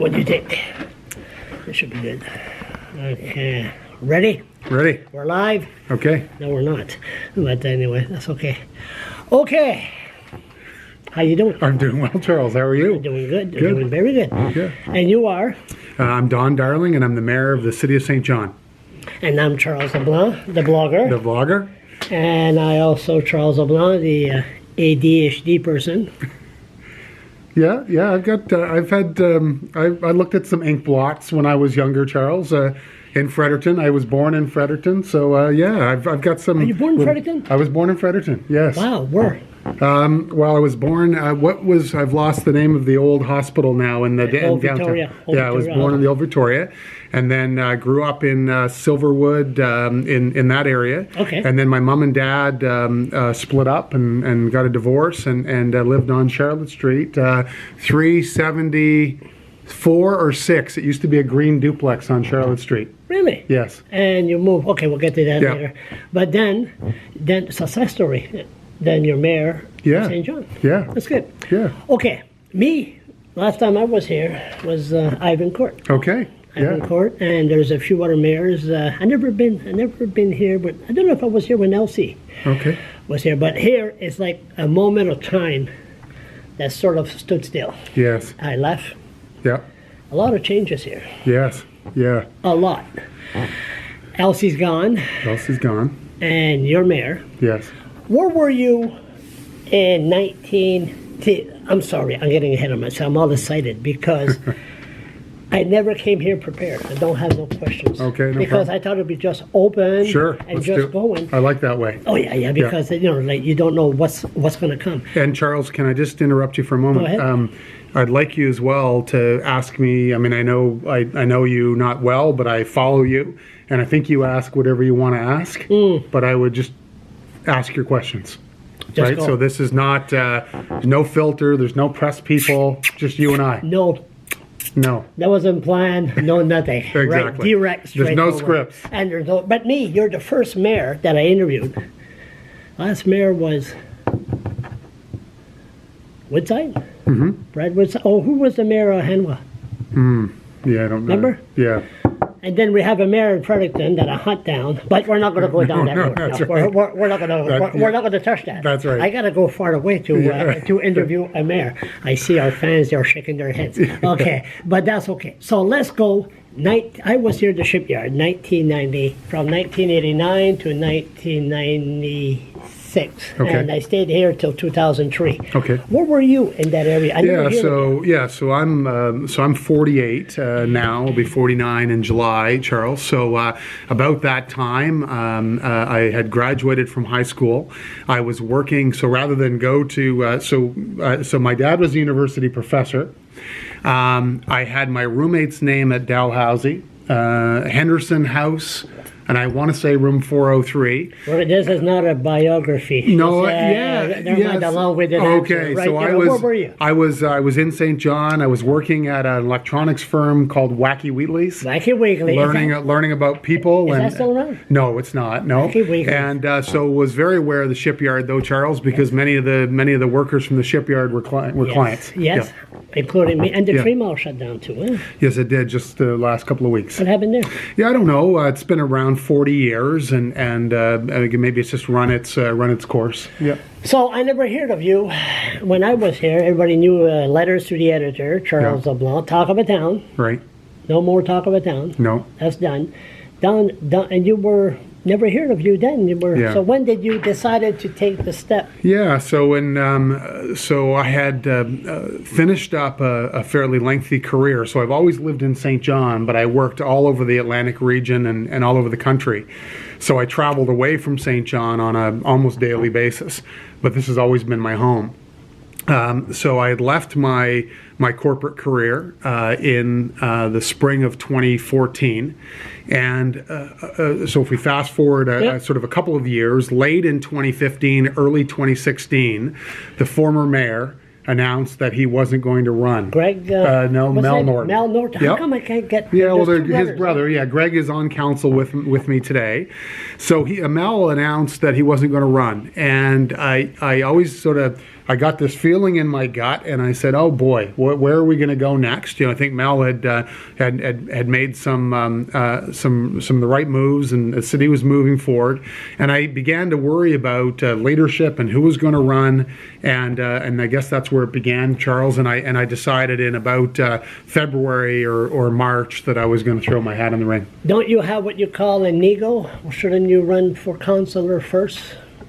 What do you think? This should be good. Okay. Ready? Ready. We're live? Okay. No, we're not. But anyway, that's okay. Okay. How you doing? I'm doing well, Charles. How are you? I'm doing good. Good. Doing very good. Good. And you are? I'm Don Darling, and I'm the mayor of the city of St. John. And I'm Charles LeBlanc, the blogger. The vlogger. And I also, Charles LeBlanc, the ADHD person. Yeah. I looked at some ink blots when I was younger, Charles. In Fredericton. I was born in Fredericton, so I've got some. Are you born in Fredericton? I was born in Fredericton. Yes. Wow, where? Well, I was born. I've lost the name of the old hospital now in the Old downtown. Victoria. Old I was Victoria. born in the Old Victoria, and then grew up in Silverwood in that area. Okay. And then my mom and dad split up and got a divorce and lived on Charlotte Street, 374 or 6. It used to be a green duplex on Charlotte Street. Really? Yes. And you move. Okay, we'll get to that Yeah. later. But then success story. Then you're mayor Yeah. of St. John. Yeah. That's good. Yeah. Okay, last time I was here was Ivan Court. Okay. Ivan Yeah. Court, and there's a few other mayors. I never been here, but I don't know if I was here when Elsie Okay. was here. But here it's like a moment of time that sort of stood still. Yes. I left. Yeah. A lot of changes here. Yes. Yeah. A lot. Elsie's gone, Elsie's gone. and you're mayor. Yes. Where were you in 19... I'm sorry, I'm getting ahead of myself. I'm all excited because I never came here prepared. I don't have no questions. Okay, no because problem. I thought it'd be just open Sure. and let's do just it. going. I like that way. Oh yeah, because like you don't know what's going to come. And Charles, can I just interrupt you for a moment? Go ahead. I'd like you as well to ask me. I mean, I know you not well, but I follow you, and I think you ask whatever you want to ask. But I would just ask your questions. Just Right. go. So this is not no filter. There's no press people. Just you and I. No, No. that wasn't planned. No, nothing. Right, Exactly. direct. There's no straightforward. scripts. And there's no. But you're the first mayor that I interviewed. Last mayor was Woodside. Mm-hmm. Brad Woodside. Oh, who was the mayor of Henwa? Yeah, I don't know. Remember? Yeah. And then we have a mayor in Fredericton that I hunt down, but we're not going to go down that road. that's No, right. we're not going to. We're not going to touch that. That's right. I got to go far away to interview a mayor. I see our fans; they're shaking their heads. Okay, but that's okay. So let's go. I was here at the shipyard, 1990, from 1989 to 1996, Okay. and I stayed here till 2003. Okay. Where were you in that area? I never heard of you. So I'm 48 now. I'll be 49 in July, Charles. So about that time, I had graduated from high school. I was working. So rather than go to so my dad was a university professor. I had my roommate's name at Dalhousie, Henderson House. And I want to say room 403. Well, this is not a biography. No, Never mind, yes. along with it. Okay, right so there. Where were you? I was in St. John. I was working at an electronics firm called Wacky Wheatley's. Wacky Wiggly. Learning about people. Is that still around? No, it's not. No. Wacky Wheatley's. And so was very aware of the shipyard, though, Charles, because many of the workers from the shipyard were clients. Yes, Yeah. including me. And the Yeah. Tree Mall shut down too. Huh? Yes, it did. Just the last couple of weeks. What happened there? Yeah, I don't know. It's been around 40 years, and maybe it's just run its course. Yeah. So I never heard of you. When I was here, everybody knew letters to the editor, Charles LeBlanc, Talk of a Town. Right. No more Talk of a Town. No. That's done. Done. And you were never heard of you then. You were. Yeah. So when did you decided to take the step? Yeah, so so I had finished up a fairly lengthy career. So I've always lived in St. John, but I worked all over the Atlantic region and all over the country. So I traveled away from St. John on an almost daily basis, but this has always been my home. So I had left my corporate career in the spring of 2014. And so if we fast forward sort of a couple of years, late in 2015, early 2016, the former mayor announced that he wasn't going to run. Greg? No, Mel Norton. Mel Norton. How Yep. come I can't get? Yeah, well, there's two his brothers. brother, yeah, Greg is on council with me today. So Mel announced that he wasn't going to run, and I always sort of I got this feeling in my gut, and I said, "Oh boy, where are we going to go next?" I think Mel had made some of the right moves, and the city was moving forward. And I began to worry about leadership and who was going to run, and I guess that's where it began, Charles. And I decided in about February or March that I was going to throw my hat in the ring. Don't you have what you call an ego? Shouldn't you run for councillor first?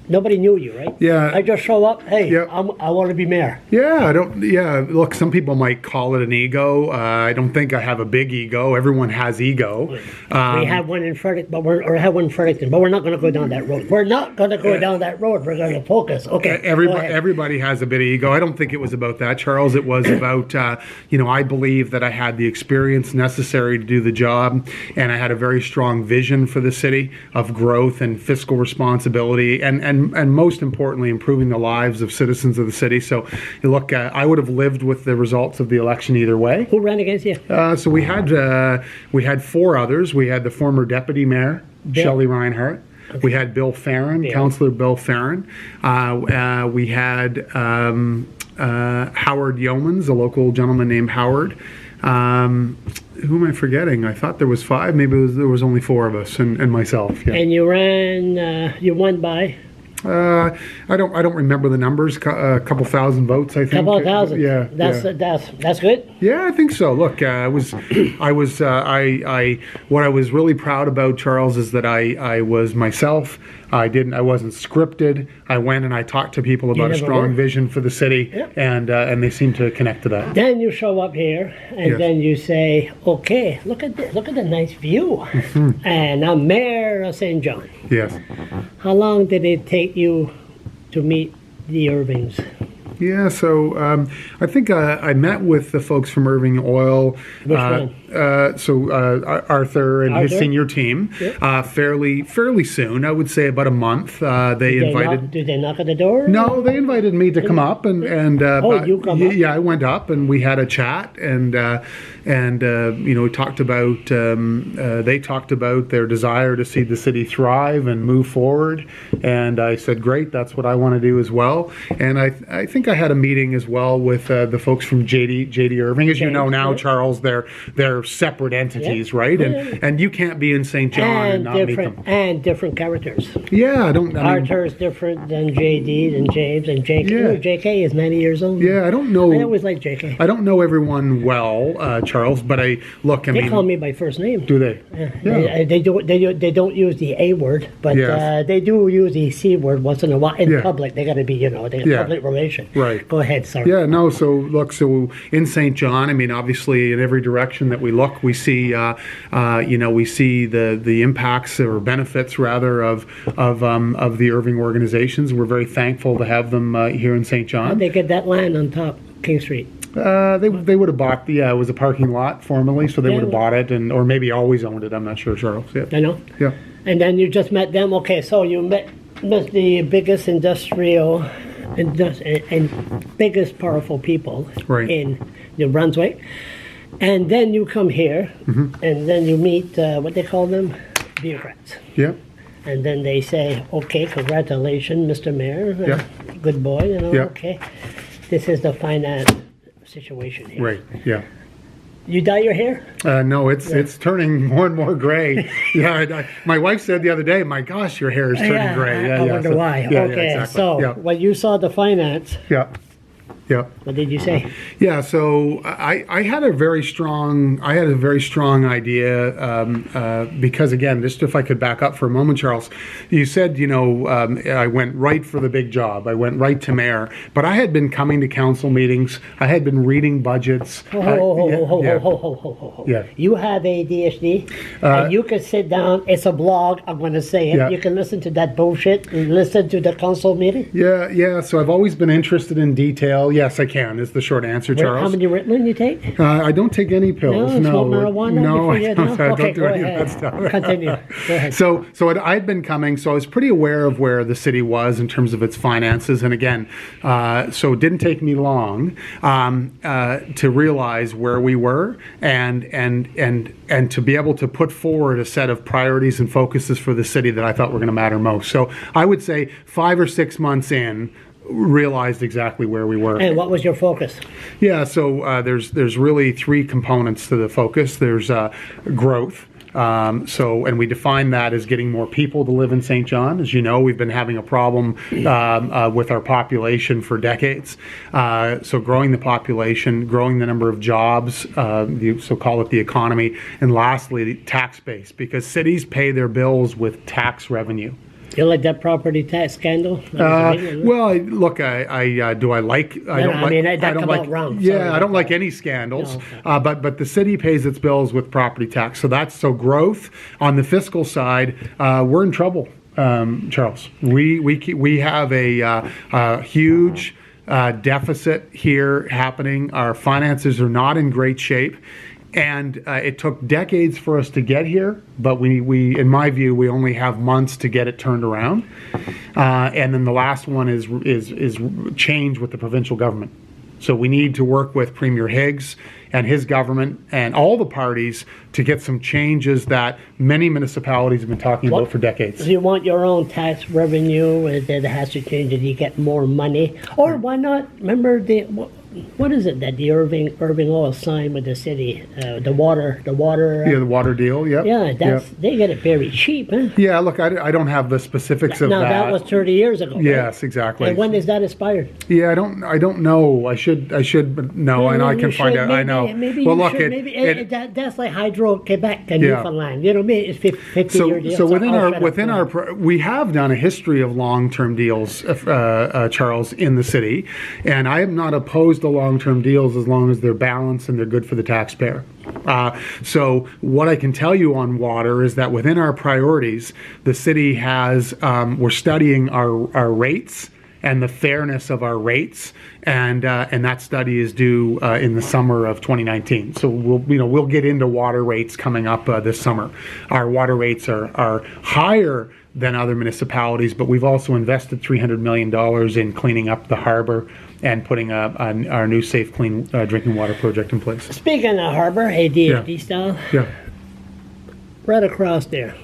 Nobody knew you, right? Yeah. I just show up. Hey, Yeah. I want to be mayor. Yeah, I don't. Yeah, look, some people might call it an ego. I don't think I have a big ego. Everyone has ego. We have one in Fredericton, or have one in Fredericton, but we're not going to go down that road. We're not going to go down that road. We're going to focus. Okay. go ahead. Everybody has a bit of ego. I don't think it was about that, Charles. It was about, I believe that I had the experience necessary to do the job, and I had a very strong vision for the city of growth and fiscal responsibility, and most importantly, improving the lives of citizens of the city. So, look, I would have lived with the results of the election either way. Who ran against you? So we had four others. We had the former deputy mayor, Shelley Reinhardt. Okay. We had Bill Farron, Councillor Bill Farron. We had Howard Yeomans, a local gentleman named Howard. Who am I forgetting? I thought there was five. Maybe there was only four of us and myself. Yeah. And you ran. You won by. I don't remember the numbers. A couple thousand votes, I think. Couple thousand. Yeah. That's good. Yeah, I think so. Look, what I was really proud about, Charles, is that I was myself. I wasn't scripted. I went and I talked to people about a strong vision for the city, and they seemed to connect to that. Then you show up here, and then you say, "Okay, look at this. Look at the nice view." And I'm mayor of St. John. Yes. How long did it take you to meet the Irvings? Yeah, so I think I met with the folks from Irving Oil. Which one? Arthur and his senior team, fairly soon. I would say about a month. Did they knock at the door? No, they invited me to come up and you come up? Yeah, I went up and we had a chat and we talked about they talked about their desire to see the city thrive and move forward, and I said, great, that's what I want to do as well. And I think I had a meeting as well with the folks from JD Irving. As you know now, Charles, they're separate entities, right? And you can't be in St. John and not meet them. And different characters. Yeah, Arthur is different than JD and James and JK. You know, JK is 90 years old. Yeah, I don't know. I always liked JK. I don't know everyone well, Charles, but I mean, they call me by first name. Do they? Yeah. They don't use the A word, but they do use the C word once in a while in public. They got to be, they got public relation. Right. Go ahead, sorry. Yeah, no. So look, in St. John, I mean, obviously, in every direction that we look, we see, we see the impacts or benefits rather of the Irving organizations. We're very thankful to have them here in St. John. How'd they get that land on top King Street? They would have bought it was a parking lot formerly, so they would have bought it or maybe always owned it. I'm not sure, Charles. Yeah. I know. Yeah. And then you just met them. Okay, so you met the biggest industrial and biggest powerful people in New Brunswick. And then you come here, and then you meet, what they call them? Bureaucrats. Yeah. And then they say, okay, congratulations, Mr. Mayor. Good boy, okay. This is the finance situation here. Right, yeah. You dye your hair? No, it's turning more and more gray. My wife said the other day, my gosh, your hair is turning gray. I wonder why. Okay, exactly. When you saw the finance, Yeah. what did you say? Yeah. So I had a very strong idea because again, just if I could back up for a moment, Charles, you said I went right for the big job. I went right to mayor, but I had been coming to council meetings. I had been reading budgets. Yeah. You have ADHD, and you can sit down. It's a blog. I'm going to say it. Yeah. You can listen to that bullshit and listen to the council meeting. Yeah. So I've always been interested in detail. Yes, I can, is the short answer, Charles. How many Ritalin you take? I don't take any pills. No, smoke marijuana? No, I don't Okay, do any of that stuff. Continue. Go ahead. So I'd been coming, so I was pretty aware of where the city was in terms of its finances. And again, so it didn't take me long to realize where we were and to be able to put forward a set of priorities and focuses for the city that I thought were going to matter most. So I would say 5 or 6 months in, realized exactly where we were. And what was your focus? Yeah, so there's really three components to the focus. There's growth. And we define that as getting more people to live in St. John. As you know, we've been having a problem with our population for decades. So growing the population, growing the number of jobs, so call it the economy, and lastly, the tax base, because cities pay their bills with tax revenue. You like that property tax scandal? Well, look, I do I like. I don't like. mean, that I don't come like. out wrong. Yeah, Sorry I don't about like that. any scandals. No, But the city pays its bills with property tax. So that's growth on the fiscal side. We're in trouble, Charles. We have a huge deficit here happening. Our finances are not in great shape. And it took decades for us to get here, but we, in my view, we only have months to get it turned around. And then the last one is change with the provincial government. So we need to work with Premier Higgs and his government and all the parties to get some changes that many municipalities have been talking about for decades. Do you want your own tax revenue that has to change? Did you get more money? Or why not? Remember what is it that the Irving Oil signed with the city? The water. Yeah, the water deal. Yep. Yeah, they get it very cheap, huh? Yeah, look, I don't have the specifics of Now that. that was 30 years ago. Right? Yes, exactly. And when is that expired? Yeah, I don't know. I should but no, and I can find out. I know. Maybe well, you look, should. That's like Hydro Quebec and Newfoundland. You know, maybe it's 50-year deal. So within our we have done a history of long-term deals, Charles, in the city, and I am not opposed to long-term deals as long as they're balanced and they're good for the taxpayer. So what I can tell you on water is that within our priorities, the city has we're studying our rates and the fairness of our rates, and that study is due in the summer of 2019. So we'll get into water rates coming up this summer. Our water rates are higher than other municipalities, but we've also invested $300 million in cleaning up the harbor and putting our new safe, clean drinking water project in place. Speaking of harbor, ADHD style, Yeah. right across there,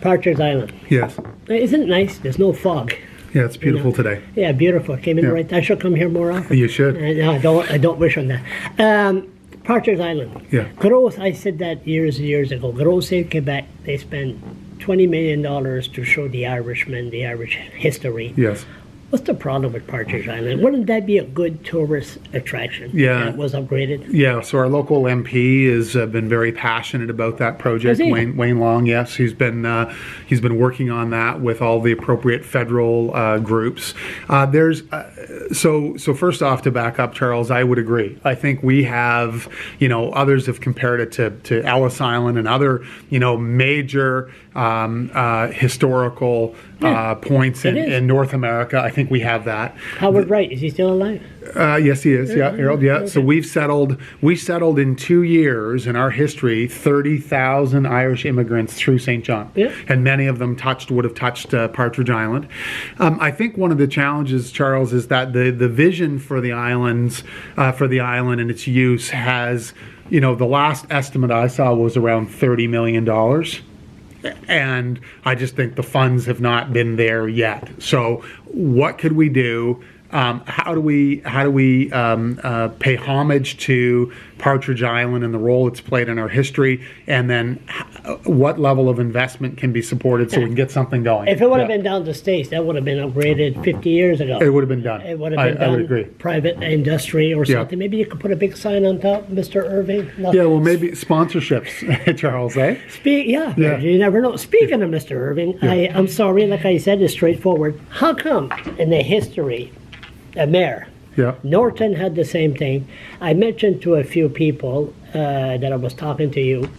Partridge Island. Yes. Isn't it nice? There's no fog. Yeah, it's beautiful today. Yeah, beautiful. Came in Yeah. right. I should come here more often. You should. No, I don't wish on that. Partridge Island. Yeah. Gros, I said that years ago. Gros in Quebec, they spent $20 million to show the Irishmen, the Irish history. Yes. What's the problem with Partridge Island? Wouldn't that be a good tourist attraction? Yeah. If it was upgraded. Yeah, so our local MP has been very passionate about that project. Has he? Wayne Long, yes, he's been working on that with all the appropriate federal groups. So first off, to back up, Charles, I would agree. I think we have, others have compared it to Ellis Island and other, major historical points in North America. I think we have that. Howard Wright, is he still alive? Yes, he is. Yeah, Harold. Yeah. So we settled in 2 years in our history 30,000 Irish immigrants through St. John, and many of them would have touched Partridge Island. I think one of the challenges, Charles, is that the vision for the island and its use has, the last estimate I saw was around $30 million. And I just think the funds have not been there yet. So what could we do? How do we pay homage to Partridge Island and the role it's played in our history, and then what level of investment can be supported so we can get something going? If it would have been down to States, that would have been upgraded 50 years ago. It would have been done. It would have been done. I would agree. Private industry or something. Maybe you could put a big sign on top, Mr. Irving. Yeah, well, maybe sponsorships, Charles, eh? Yeah, you never know. Speaking of Mr. Irving, I'm sorry, like I said, it's straightforward. How come in the history, a mayor, Norton had the same thing? I mentioned to a few people that I was talking to you,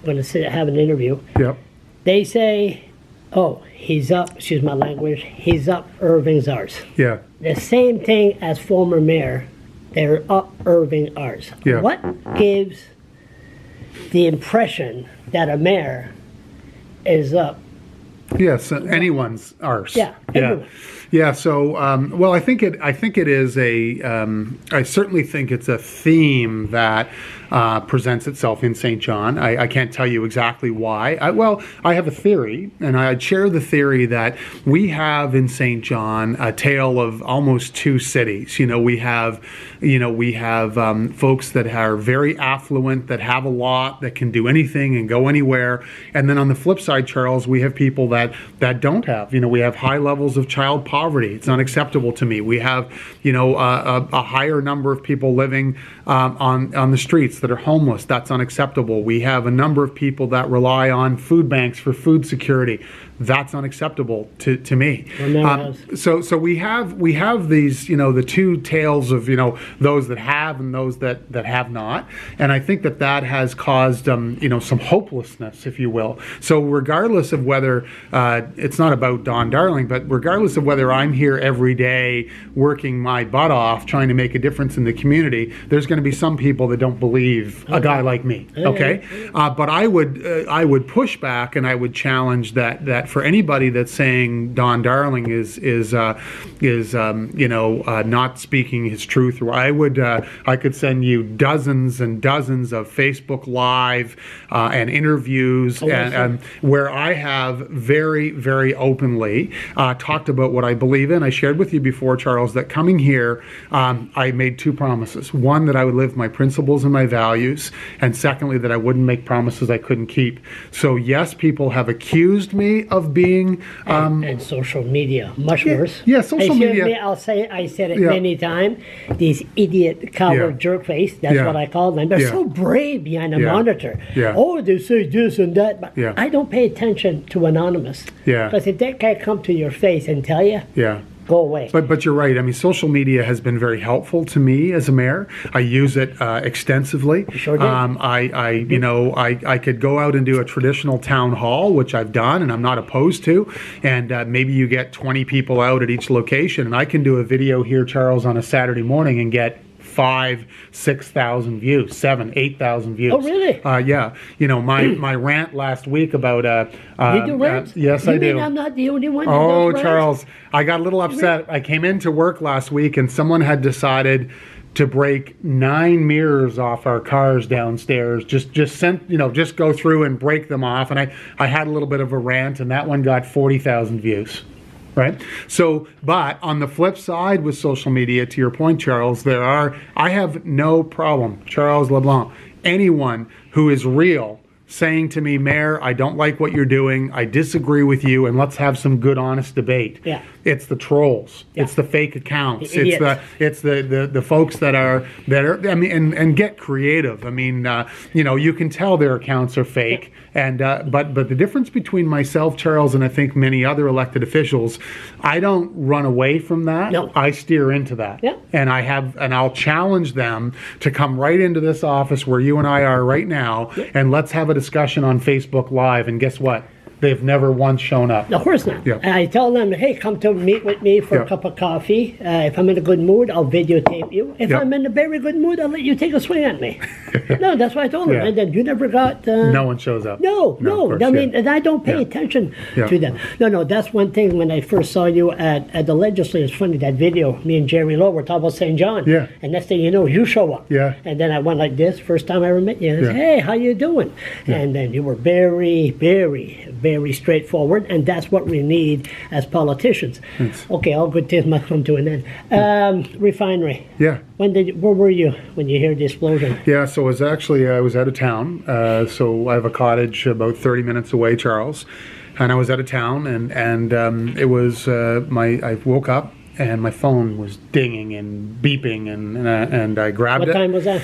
I'm going to have an interview. Yep. They say, oh, he's up, excuse my language, he's up, Irving's ours. Yeah. The same thing as former mayor, they're up, Irving ours. Yeah. What gives the impression that a mayor is up Yes, anyone's ours. Yeah, everyone. Yeah. So, well, I think it is a. I certainly think it's a theme that presents itself in St. John. I can't tell you exactly why. I have a theory, and I share the theory that we have in St. John a tale of almost two cities. We have folks that are very affluent, that have a lot, that can do anything and go anywhere, and then on the flip side, Charles, we have people that don't have. We have high levels of child poverty. It's unacceptable to me. We have, a higher number of people living on the streets that are homeless. That's unacceptable. We have a number of people that rely on food banks for food security. That's unacceptable to me. So we have these, the two tales of, those that have and those that have not. And I think that has caused, some hopelessness, if you will. So regardless of whether, it's not about Don Darling, but regardless of whether I'm here every day working my butt off, trying to make a difference in the community, there's going to be some people that don't believe a guy like me. Okay. But I would push back, and I would challenge that for anybody that's saying Don Darling is not speaking his truth, or I could send you dozens and dozens of Facebook Live and interviews and where I have very, very openly talked about what I believe in. I shared with you before, Charles, that coming here, I made two promises. One, that I would live my principles and my values, and secondly, that I wouldn't make promises I couldn't keep. So yes, people have accused me of being and social media, much worse. Yeah, social media. I said it many times. These idiot, coward, jerkface. That's what I call them. They're so brave behind a monitor. Yeah. Oh, they say this and that, but Yeah. I don't pay attention to anonymous. Yeah. Because if that guy come to your face and tell you, Yeah. go away. But you're right. I mean, social media has been very helpful to me as a mayor. I use it extensively. You sure did. I could go out and do a traditional town hall, which I've done, and I'm not opposed to. And maybe you get 20 people out at each location, and I can do a video here, Charles, on a Saturday morning and get 5,000-6,000 views, 7,000-8,000 views. Oh, really? Yeah. My rant last week about you do rants? Yes, you I do. mean I'm not the only one that Oh, does rants? Charles, I got a little upset. I came into work last week and someone had decided to break 9 mirrors off our cars downstairs. Just go through and break them off. And I had a little bit of a rant, and that one got 40,000 views. Right. So, but on the flip side with social media, to your point, Charles, I have no problem, Charles LeBlanc, anyone who is real saying to me, Mayor, I don't like what you're doing. I disagree with you, and let's have some good, honest debate. Yeah. It's the trolls. Yeah. It's the fake accounts. The idiots. It's the folks that are. I mean, and get creative. I mean, you can tell their accounts are fake. And but the difference between myself, Charles, and I think many other elected officials, I don't run away from that. No. I steer into that. Yeah. And I'll challenge them to come right into this office where you and I are right now, and let's have a discussion on Facebook Live. And guess what? They've never once shown up. Of course not. Yeah. I tell them, hey, come to meet with me for a cup of coffee. If I'm in a good mood, I'll videotape you. If I'm in a very good mood, I'll let you take a swing at me. No, that's what I told them. Yeah. And then you never got... No one shows up. No. of course, I mean, and I don't pay attention to them. No, that's one thing. When I first saw you at the legislature, it's funny, that video, me and Jerry Lowe were talking about St. John. Yeah. And next thing you know, you show up. Yeah. And then I went like this, first time I ever met you. And I said, hey, how you doing? And then you were very, very, very straightforward. And that's what we need as politicians. Thanks. Okay, all good things must come to an end. Refinery. Yeah. Where were you when you heard the explosion? Yeah, so I was out of town. So I have a cottage about 30 minutes away, Charles, and I was out of town, and it was I woke up and my phone was dinging and beeping, and I grabbed it. What time was that?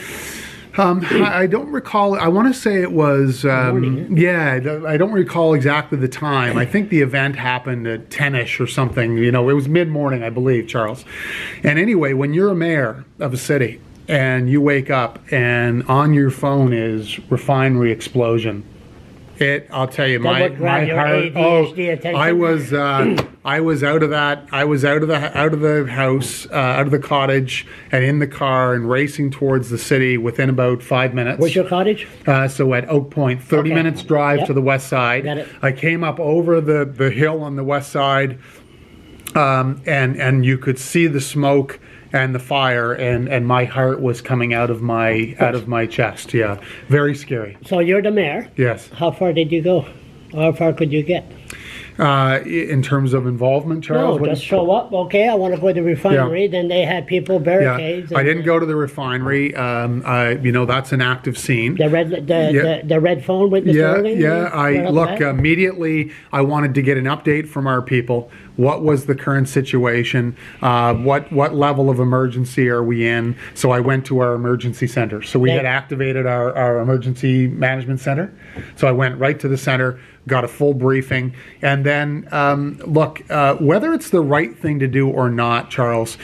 I don't recall. I want to say it was, morning, I don't recall exactly the time. I think the event happened at 10-ish or something. It was mid-morning, I believe, Charles. And anyway, when you're a mayor of a city and you wake up and on your phone is refinery explosion, I'll tell you, That my would grab your heart. ADHD attention. I was out of that. I was out of the house, out of the cottage, and in the car and racing towards the city within about 5 minutes. Where's your cottage? So at Oak Point, 30 Okay. minutes drive Yep. to the west side. Got it. I came up over the hill on the west side, and you could see the smoke and the fire, and my heart was coming out of my chest. Yeah, very scary. So you're the mayor. Yes. How far did you go? How far could you get? In terms of involvement, Charles. No, what- just show up. Okay, I want to go to the refinery. Then they had people barricades. I and didn't go to the refinery. That's an active scene. The red phone with Mr. Yeah, Erling? yeah. Right off the bat? Immediately. I wanted to get an update from our people. What was the current situation? What level of emergency are we in? So I went to our emergency center. So we Yeah. had activated our emergency management center. So I went right to the center, got a full briefing, and then whether it's the right thing to do or not, Charles,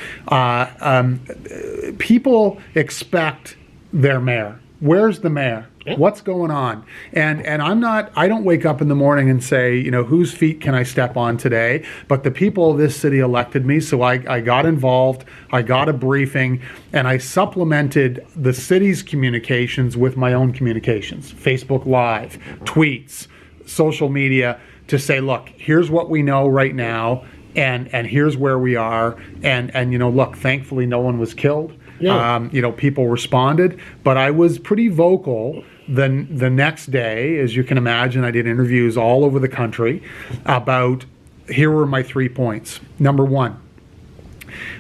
people expect their mayor. Where's the mayor? Yeah. What's going on? And I don't wake up in the morning and say, whose feet can I step on today? But the people of this city elected me, so I got involved, I got a briefing, and I supplemented the city's communications with my own communications, Facebook Live, tweets, social media, to say, look, here's what we know right now, and here's where we are, and look, thankfully no one was killed. No. People responded, but I was pretty vocal. The next day, as you can imagine, I did interviews all over the country about, here were my 3 points. Number one,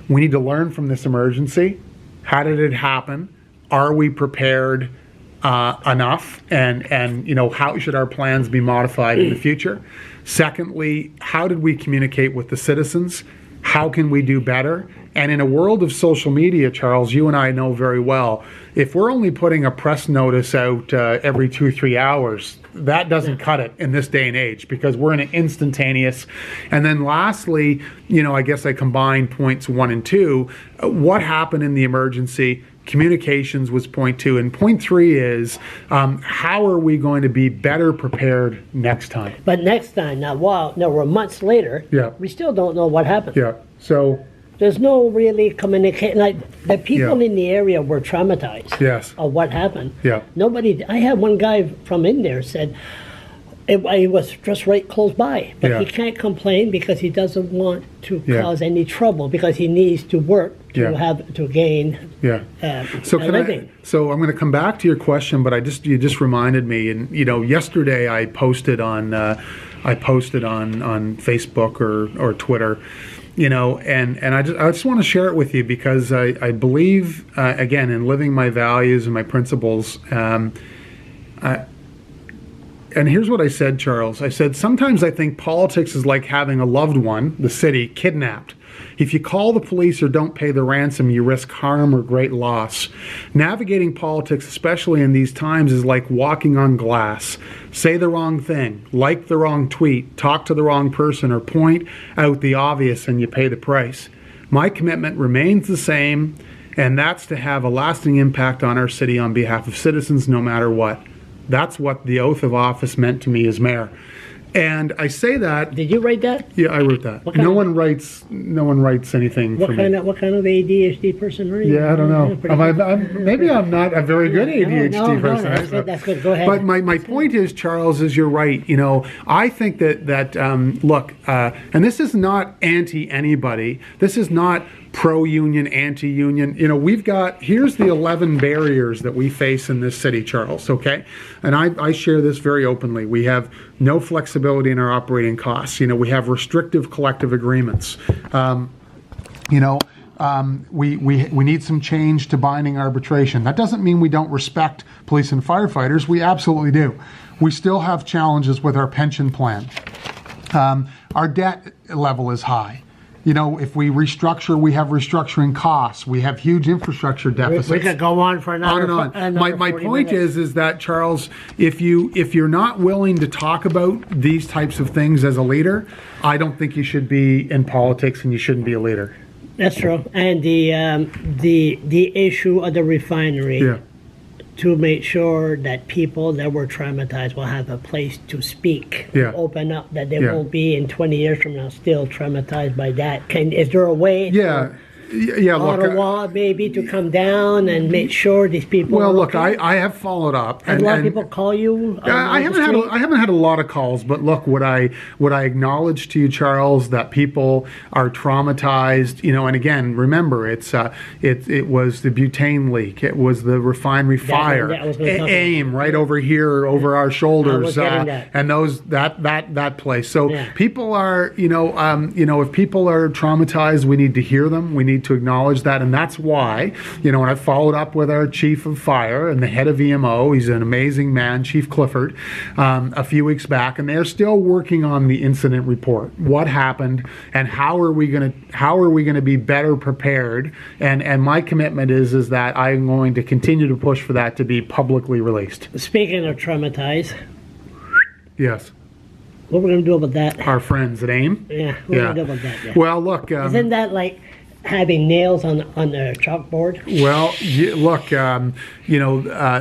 we need to learn from this emergency. How did it happen? Are we prepared enough? And how should our plans be modified in the future? Secondly, how did we communicate with the citizens? How can we do better? And in a world of social media, Charles, you and I know very well, if we're only putting a press notice out every 2-3 hours, that doesn't cut it in this day and age, because we're in an instantaneous. And then lastly, I guess I combine points 1 and 2. What happened in the emergency? Communications was point 2. And point 3 is, how are we going to be better prepared next time? But next time, we're months later. Yeah. We still don't know what happened. Yeah. So, There's no really communication. Like, the people Yeah. in the area were traumatized yes. of what happened. Yeah. I had one guy from in there said it was just right close by, but Yeah. he can't complain because he doesn't want to Yeah. cause any trouble, because he needs to work to Yeah. gain Yeah. So a living. So I'm going to come back to your question, but you just reminded me, and yesterday I posted on Facebook or Twitter, and I just want to share it with you, because I believe again in living my values and my principles. And here's what I said, Charles. I said, sometimes I think politics is like having a loved one, the city, kidnapped. If you call the police or don't pay the ransom, you risk harm or great loss. Navigating politics, especially in these times, is like walking on glass. Say the wrong thing, like the wrong tweet, talk to the wrong person, or point out the obvious, and you pay the price. My commitment remains the same, and that's to have a lasting impact on our city on behalf of citizens, no matter what. That's what the oath of office meant to me as mayor. And I say that. Did you write that? Yeah, I wrote that. What kind No of- one writes anything for me. What kind of ADHD person are you? Yeah, I don't know. Maybe I'm not a very good ADHD No, person. that's good. That's good. Go ahead. But my point is, Charles, is you're right. I think that look, and this is not anti anybody. This is not pro-union, anti-union. Here's the 11 barriers that we face in this city, Charles, okay? And I share this very openly. We have no flexibility in our operating costs. We have restrictive collective agreements. We need some change to binding arbitration. That doesn't mean we don't respect police and firefighters. We absolutely do. We still have challenges with our pension plan. Our debt level is high. If we restructure, we have restructuring costs. We have huge infrastructure deficits. we could go on for another. On and on. My 40 point minutes. is that, Charles, if you're not willing to talk about these types of things as a leader, I don't think you should be in politics, and you shouldn't be a leader. That's true. And the issue of the refinery. Yeah. to make sure that people that were traumatized will have a place to speak, Yeah. open up, that they Yeah. won't be in 20 years from now still traumatized by that. Is there a way Yeah. for Yeah, look, Ottawa maybe to come down and make sure these people well, are look, okay? I have followed up, Have a lot of people call you? I haven't had a lot of calls, but look, would I acknowledge to you, Charles, that people are traumatized, and again, remember, it was the butane leak, it was the refinery fire, that was gonna talk about. AIM right over here, over our shoulders, getting that. and that place. So Yeah. people are, if people are traumatized, we need to hear them, we need to acknowledge that, and that's why, when I followed up with our chief of fire and the head of EMO, he's an amazing man, Chief Clifford, a few weeks back, and they're still working on the incident report. What happened, and how are we going to be better prepared? And my commitment is that I'm going to continue to push for that to be publicly released. Speaking of traumatized, Yes, what we're going to do about that? our friends at AIM. Yeah, what we're going to do about that? Yeah. Well, look. Isn't that like having nails on the chalkboard? Well, look,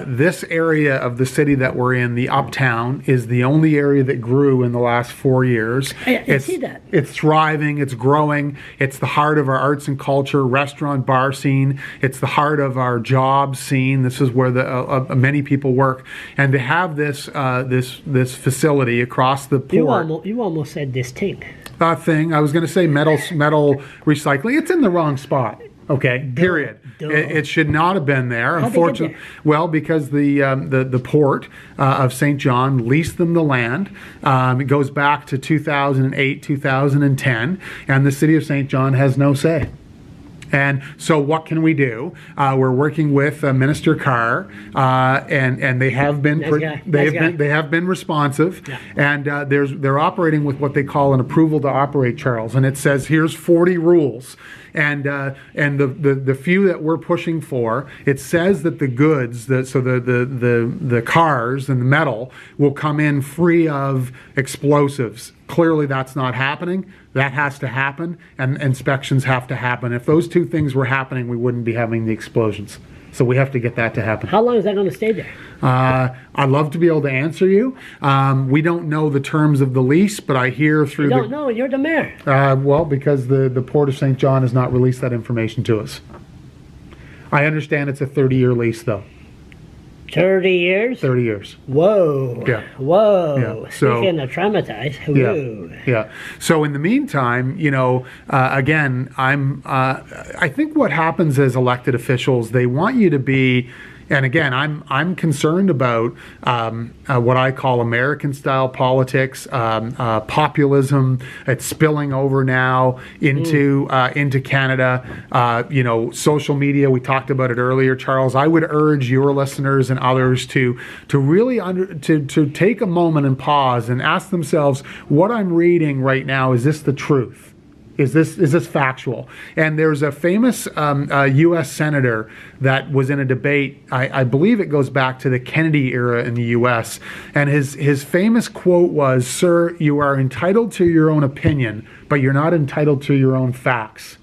this area of the city that we're in, the Uptown, is the only area that grew in the last 4 years. I see that. It's thriving, it's growing, it's the heart of our arts and culture, restaurant, bar scene, it's the heart of our job scene. This is where many people work. And to have this facility across the port... You almost said this thing. Thing. I was going to say metal recycling. It's in the wrong spot. Okay. Period. It should not have been there. How'd they get Unfortunately, well, because the port of St. John leased them the land. It goes back to 2008, 2010, and the city of St. John has no say. And so what can we do? We're working with Minister Carr, and they have been they have been responsive, Yeah. and they're operating with what they call an approval to operate, Charles. And it says here's 40 rules. And the few that we're pushing for, it says that the goods, the cars and the metal will come in free of explosives. Clearly, that's not happening. That has to happen, and inspections have to happen. If those two things were happening, we wouldn't be having the explosions. So we have to get that to happen. How long is that going to stay there? I'd love to be able to answer you. We don't know the terms of the lease, but I hear through You don't know. You're the mayor. well, because the Port of St. John has not released that information to us. I understand it's a 30-year lease, though. 30 years? 30 years. Whoa. Yeah. Whoa. Yeah. So- Speaking of traumatized. Yeah. Whoa. Yeah. So in the meantime, again, I think what happens as elected officials, they want you to be, and again, I'm concerned about what I call American-style politics, populism. It's spilling over now into Canada. Social media. We talked about it earlier, Charles. I would urge your listeners and others to really to take a moment and pause and ask themselves, what I'm reading right now, is this the truth? Is this factual? And there's a famous U.S. senator that was in a debate. I believe it goes back to the Kennedy era in the U.S. And his famous quote was, "Sir, you are entitled to your own opinion, but you're not entitled to your own facts."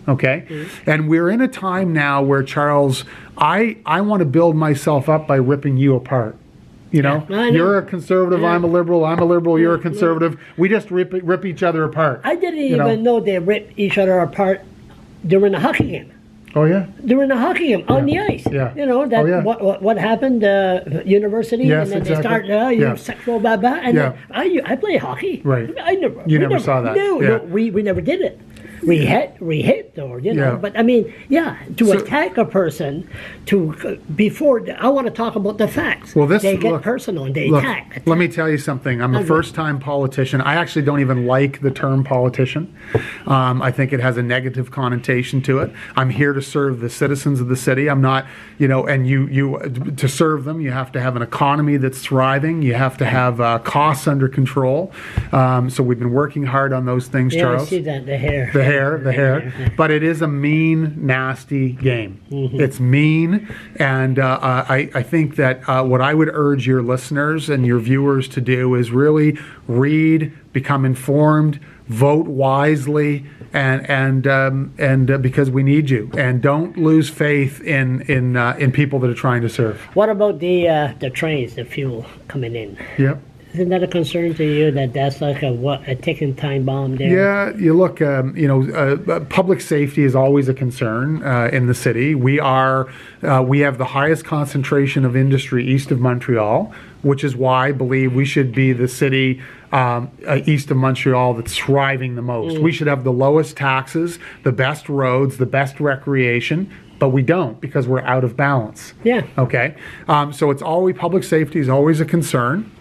Okay? Mm-hmm. And we're in a time now where, Charles, I want to build myself up by ripping you apart. I know. You're a conservative, yeah. I'm a liberal, you're a conservative. We just rip each other apart. I didn't even know they ripped each other apart during the hockey game. Oh, yeah? During the hockey game, on the ice. Yeah. What happened, university, yes, and then exactly. they start, sexual blah, blah, and then I play hockey. Right. We never saw that. No, we never did it. We hit, or but I mean, attack a person before. I want to talk about the facts. Well, they get personal and they attack. Let me tell you something. I'm a first-time politician. I actually don't even like the term politician. I think it has a negative connotation to it. I'm here to serve the citizens of the city. I'm not, and you to serve them, you have to have an economy that's thriving. You have to have costs under control. So we've been working hard on those things, Charles. I see that, the hair. hair. But it is a mean, nasty game. It's mean, and I think that what I would urge your listeners and your viewers to do is really read, become informed, vote wisely, and because we need you, and don't lose faith in people that are trying to serve. What about the trains, the fuel coming in? Yep. Isn't that a concern to you that that's like a ticking time bomb there? Yeah, you look, public safety is always a concern in the city. We have the highest concentration of industry east of Montreal, which is why I believe we should be the city east of Montreal that's thriving the most. We should have the lowest taxes, the best roads, the best recreation, but we don't because we're out of balance. Yeah. Okay. So it's always, public safety is always a concern.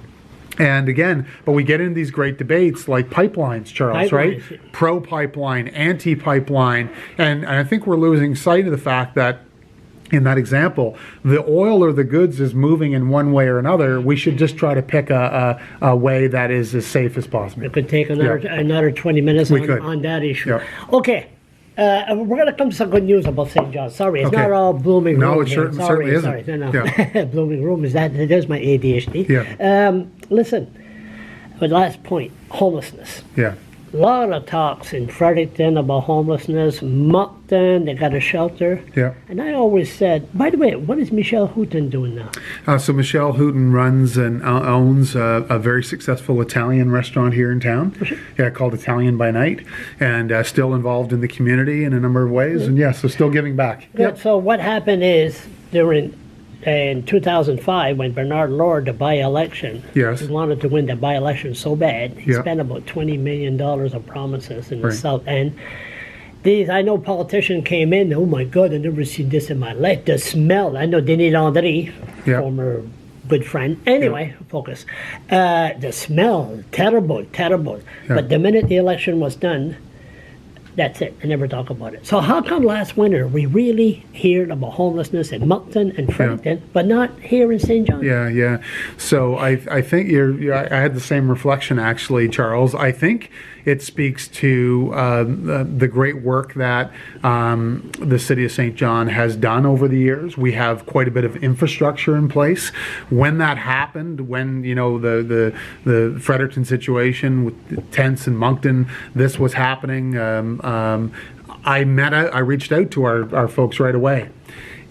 And again, but we get into these great debates like pipelines, Charles, right? Pro-pipeline, anti-pipeline. And I think we're losing sight of the fact that in that example, the oil or the goods is moving in one way or another. We should just try to pick a way that is as safe as possible. We could take another 20 minutes on that issue. Yeah. Okay. We're going to come to some good news about St. John. Sorry, it's not all blooming room. No, it certainly isn't. Sorry, no. Blooming room, there's my ADHD. Yeah. Listen, the last point, homelessness. Yeah. A lot of talks in Fredericton about homelessness. Moncton, they got a shelter. Yeah. And I always said, by the way, what is Michelle Houghton doing now? So Michelle Houghton runs and owns a very successful Italian restaurant here in town. Yeah, called Italian by Night, and still involved in the community in a number of ways. And so still giving back. Yep. So what happened is in 2005, when Bernard Lord, the by-election, Yes. he wanted to win the by-election so bad, he Yeah. spent about $20 million on promises in the South End. I know politicians came in, oh my God, I've never seen this in my life. The smell, I know Denis Landry, former good friend. Anyway, focus. The smell, terrible. Yeah. But the minute the election was done, that's it. I never talk about it. So how come last winter we really heard about homelessness in Moncton and Fredericton, but not here in St. John? Yeah. So I think I had the same reflection actually, Charles. I think it speaks to the great work that the city of St. John has done over the years. We have quite a bit of infrastructure in place. When that happened, when the Fredericton situation with the tents in Moncton, this was happening. I reached out to our folks right away,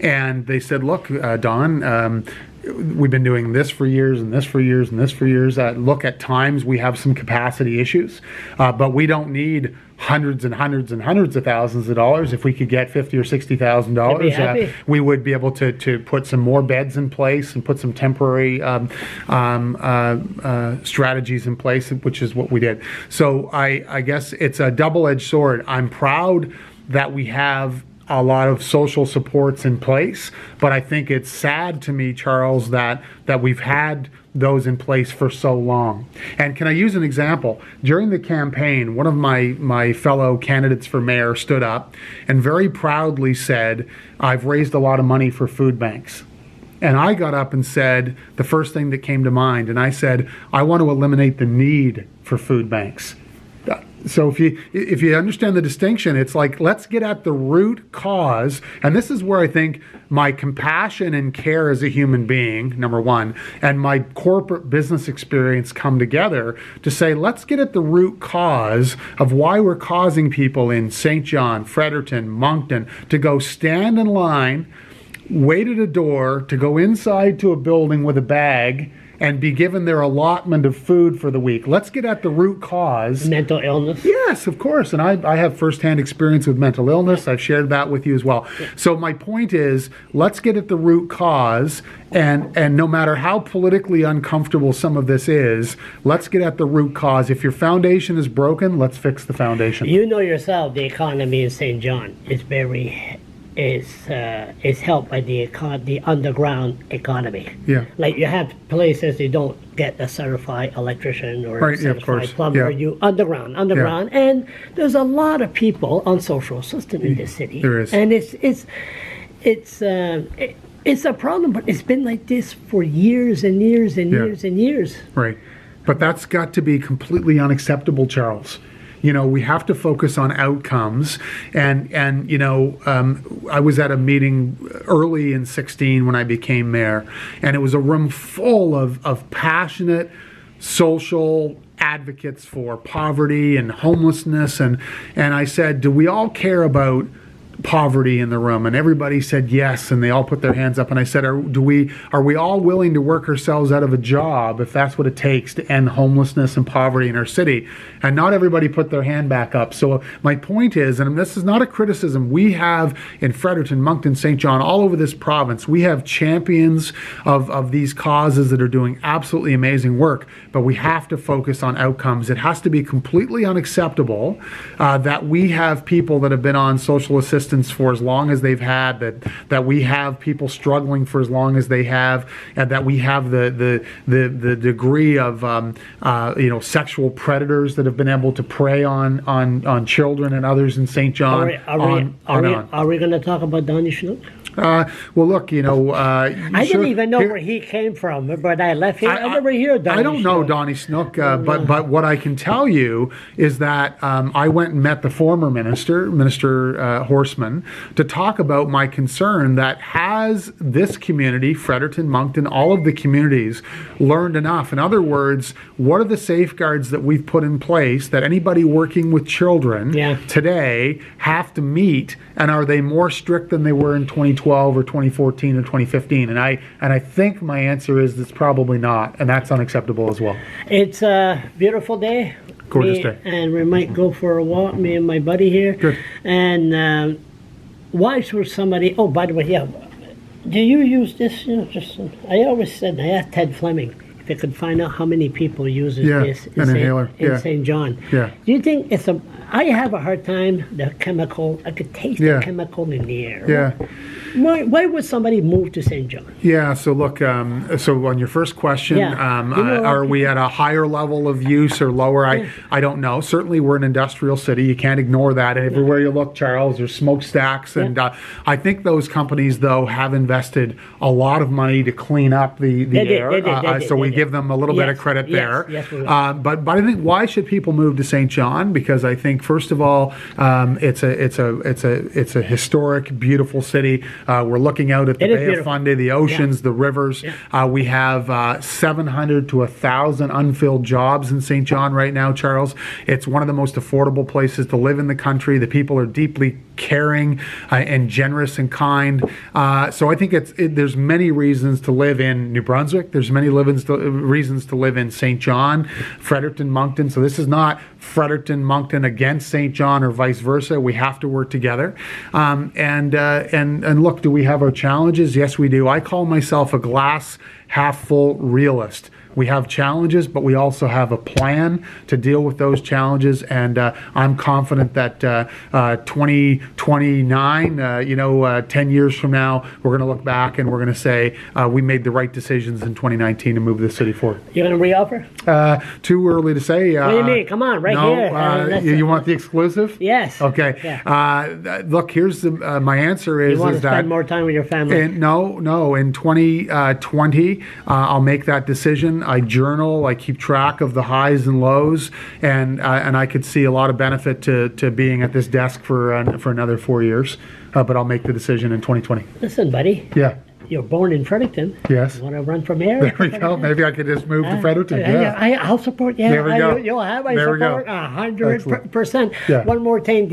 and they said, "Look, Don." We've been doing this for years and this for years and this for years. Look, at times we have some capacity issues, but we don't need hundreds and hundreds and hundreds of thousands of dollars. If we could get $50,000 or $60,000, we would be able to put some more beds in place and put some temporary strategies in place, which is what we did. So I guess it's a double-edged sword. I'm proud that we have a lot of social supports in place, but I think it's sad to me, Charles, that we've had those in place for so long. And can I use an example? During the campaign, one of my fellow candidates for mayor stood up and very proudly said, "I've raised a lot of money for food banks." And I got up and said the first thing that came to mind, and I said, "I want to eliminate the need for food banks." So if you understand the distinction, it's like, let's get at the root cause. And this is where I think my compassion and care as a human being, number one, and my corporate business experience come together to say, let's get at the root cause of why we're causing people in St. John, Fredericton, Moncton to go stand in line, wait at a door, to go inside to a building with a bag and be given their allotment of food for the week. Let's get at the root cause. Mental illness? Yes, of course. And I have firsthand experience with mental illness. I've shared that with you as well. So my point is, let's get at the root cause, and no matter how politically uncomfortable some of this is, let's get at the root cause. If your foundation is broken, let's fix the foundation. You know yourself, the economy in St. John is helped by the underground economy. Yeah. Like you have places you don't get a certified electrician or Right, yeah, of certified course. plumber. Yeah. You underground, and there's a lot of people on social assistance in this city. There is. And it's a problem, but it's been like this for years and years and years and years. Right. But that's got to be completely unacceptable, Charles. we have to focus on outcomes. And I was at a meeting early in 16 when I became mayor, and it was a room full of passionate social advocates for poverty and homelessness. And I said, do we all care about poverty in the room? And everybody said yes, and they all put their hands up. And I said, are we all willing to work ourselves out of a job if that's what it takes to end homelessness and poverty in our city? And not everybody put their hand back up. So my point is, and this is not a criticism, we have in Fredericton, Moncton, St. John, all over this province, we have champions of these causes that are doing absolutely amazing work, but we have to focus on outcomes. It has to be completely unacceptable that we have people that have been on social assistance for as long as they've had, that we have people struggling for as long as they have, and that we have the degree of sexual predators that have been able to prey on children and others in St. John. Are we going to talk about Donnie Schnook? Well, look, I didn't even know where he came from, but I left here. I never hear Donnie. I don't know Donnie Schnook, but what I can tell you is that I went and met the former Minister Horseman, to talk about my concern that has this community, Fredericton, Moncton, all of the communities, learned enough? In other words, what are the safeguards that we've put in place that anybody working with children today have to meet, and are they more strict than they were in 2012 or 2014 or 2015? And I think my answer is it's probably not, and that's unacceptable as well. It's a beautiful day. Gorgeous day. And we might go for a walk, me and my buddy here. Good. And why should somebody, oh, by the way, do you use this? I always said, I asked Ted Fleming if they could find out how many people uses this in St. John. Yeah. Do you think I have a hard time, the chemical, I could taste the chemical in the air. Yeah. Why would somebody move to St. John? Yeah, so look, so on your first question, are we at a higher level of use or lower? I don't know. Certainly we're an industrial city. You can't ignore that. And everywhere you look, Charles, there's smokestacks. And I think those companies, though, have invested a lot of money to clean up the air. So we give them a little bit of credit there. Yes, we will. But I think, why should people move to St. John? Because I think, first of all, it's a historic, beautiful city. We're looking out at the Bay of Fundy, the oceans, the rivers. We have 700 to 1,000 unfilled jobs in St. John right now, Charles. It's one of the most affordable places to live in the country. The people are deeply caring and generous and kind. So I think there's many reasons to live in New Brunswick. There's many reasons to live in St. John, Fredericton, Moncton. So this is not Fredericton, Moncton against St. John or vice versa. We have to work together. And look, do we have our challenges? Yes, we do. I call myself a glass half full realist. We have challenges, but we also have a plan to deal with those challenges. And I'm confident that 2029, 10 years from now, we're going to look back and we're going to say we made the right decisions in 2019 to move the city forward. You're going to reoffer? Too early to say. What do you mean? Come on, here. You want the exclusive? Yes. Okay. Yeah. Look, here's my answer is you want to spend more time with your family? No. In 2020, I'll make that decision. I journal, I keep track of the highs and lows, and I could see a lot of benefit to being at this desk for another 4 years. But I'll make the decision in 2020. Listen, buddy. Yeah. You're born in Fredericton. Yes. You want to run for mayor? There we go. Maybe I could just move to Fredericton. Yeah. I'll support you. There we go. You'll have my support 100%. Yeah. One more thing.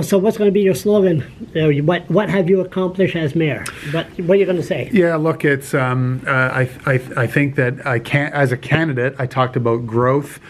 So what's going to be your slogan? What have you accomplished as mayor? What are you going to say? Yeah, look, it's I think that as a candidate, I talked about growth,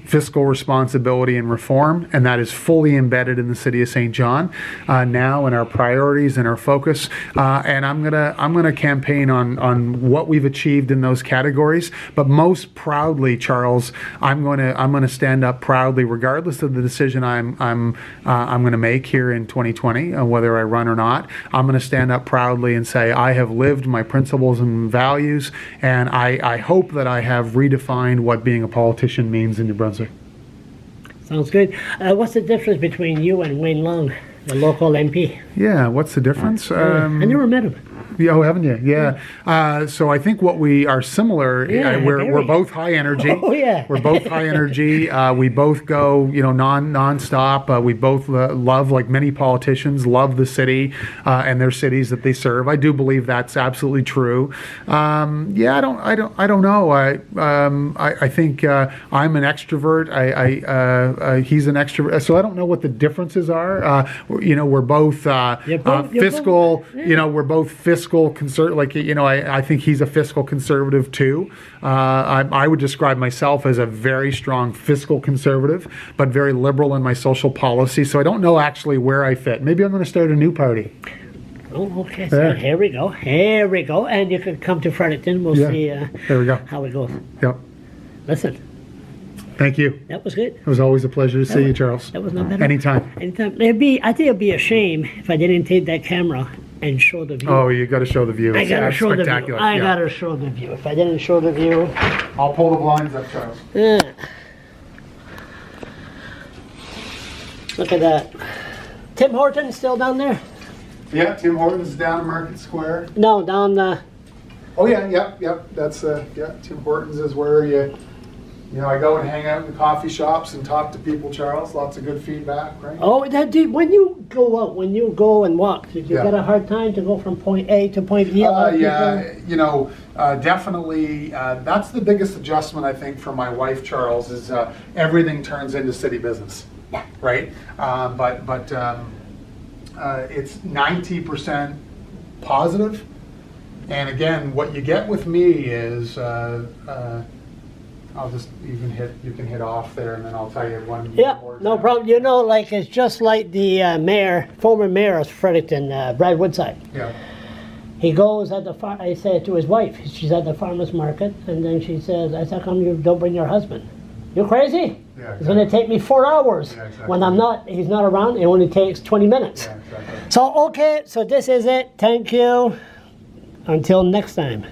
fiscal responsibility, and reform, and that is fully embedded in the city of St. John now in our priorities and our focus. And I'm gonna campaign on what we've achieved in those categories. But most proudly, Charles, I'm gonna stand up proudly, regardless of the decision I'm gonna make here in 2020, whether I run or not. I'm gonna stand up proudly and say I have lived my principles and values, and I hope that I have redefined what being a politician means in New Brunswick. Sounds good. What's the difference between you and Wayne Long, the local MP? Yeah, what's the difference? I never met him. Yeah, oh, haven't you? Yeah. So I think what we are similar. Yeah, we're very. both high energy. Oh, yeah. We're both high energy. We both go, nonstop. We both love, like many politicians, love the city and their cities that they serve. I do believe that's absolutely true. Yeah, I don't know. I think I'm an extrovert. He's an extrovert. So I don't know what the differences are. We're both you're fiscal. We're both fiscal conservative. I think he's a fiscal conservative too. I would describe myself as a very strong fiscal conservative, but very liberal in my social policy. So I don't know actually where I fit. Maybe I'm going to start a new party. Oh, okay. So here we go. Here we go. And you can come to Fredericton. We'll see There we go. how it goes. Yep. Listen, Thank you. that was good. It was always a pleasure to see you, Charles. That was not bad. Anytime. Anytime. I think it'd be a shame if I didn't take that camera and show the view. Oh, you got to show the view. I It's gotta show the view. spectacular. I Yeah. gotta show the view. If I didn't show the view, I'll pull the blinds up, Charles. look at that. Tim Hortons still down there? Yeah, Tim Hortons down Market Square. No, down the. Oh yeah, yep. That's Tim Hortons is where I go and hang out in the coffee shops and talk to people, Charles. Lots of good feedback, right? Oh, when you go out, when you go and walk, did you Yeah. get a hard time to go from point A to point B? A lot of people- Definitely. That's the biggest adjustment I think for my wife, Charles, is everything turns into city business, right? But it's 90% positive. And again, what you get with me is, you can hit off there, and then I'll tell you one. Yeah, more no example. problem. It's just like the former mayor of Fredericton, Brad Woodside. Yeah. He goes at the I say to his wife, she's at the farmer's market, and then she says, I said, how come you don't bring your husband? You crazy? Yeah, It's going to take me 4 hours. Yeah, exactly. When he's not around, it only takes 20 minutes. Yeah, exactly. So, okay, so this is it. Thank you. Until next time.